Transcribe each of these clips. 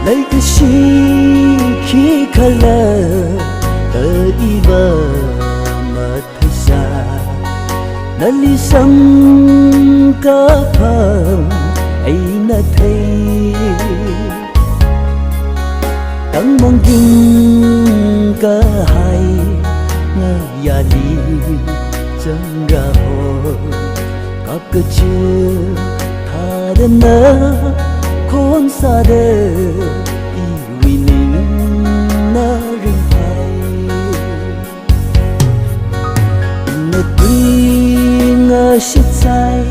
lấy cái gì khi khala tơ iba mà thấy xa nali sang ka pham ai na thấy tăng mong kinh ka hai nga ya li chẳng ra hồ các cái chưa tha đến na khôn xa đời vì nín na rừng phai nơi tuy ngờ shit sai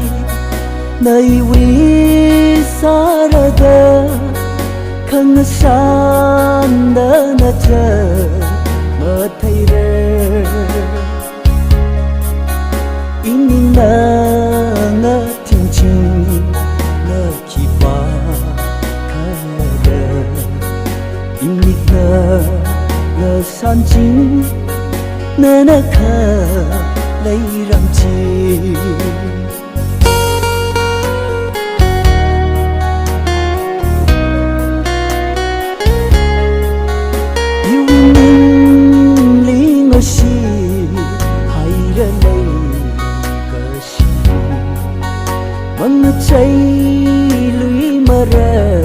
nơi vì xa ra đời khăng san đã na chờ mà thấy đời in na ngã thiên trình ngã chỉ ba ngờ san chính nè nè khờ lấy làm chi yêu mình lý ngờ si hay ra lấy cờ si măng cháy lưới mà ra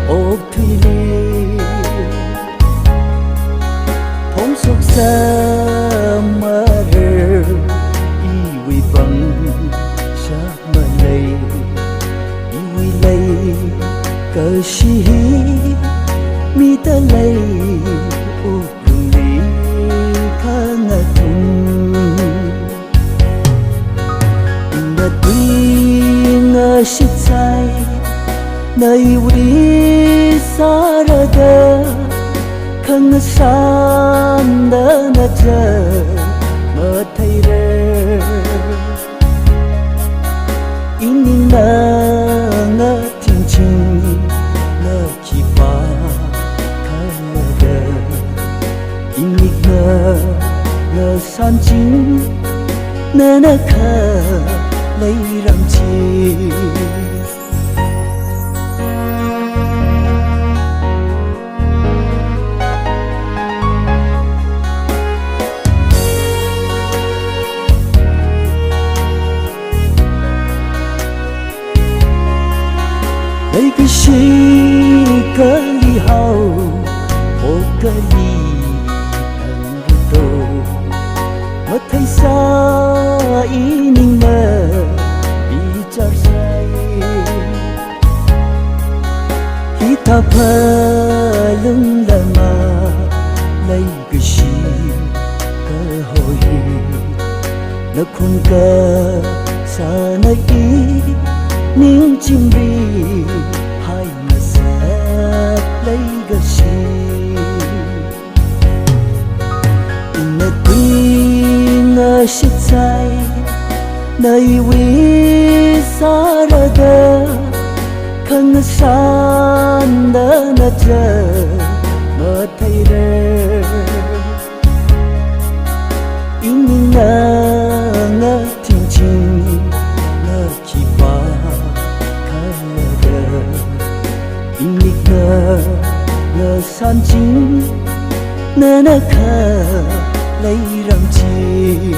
ốc thủy ly sốc xa mà rơ iwi băng sa mà lây iwi lây cờ si mi ta lây u lung đi khá ngã tung na tuy ngã shit sai nơi iwi xa ra đời khăng san đã na chờ mà thấy đời in na ngã thiên trình ngã chỉ ba khá đời in ngã san chính nè nè khờ lấy làm chi lấy cái gì cơ li hao ô cơ li thằng đồ mất thấy xa ý ninh mơ đi char say khi ta phơ lưng là mà lấy cái gì cơ hội nó không cơ xa nơi ý những chim đi hai mà sẽ lấy cái gì nơi tuy ngờ shit sai nơi vì xa ra đời khăng san đã na chờ mà thấy đời in na ngã thiên trình ngã chỉ ba ngờ san chính nè nè khờ lấy làm chi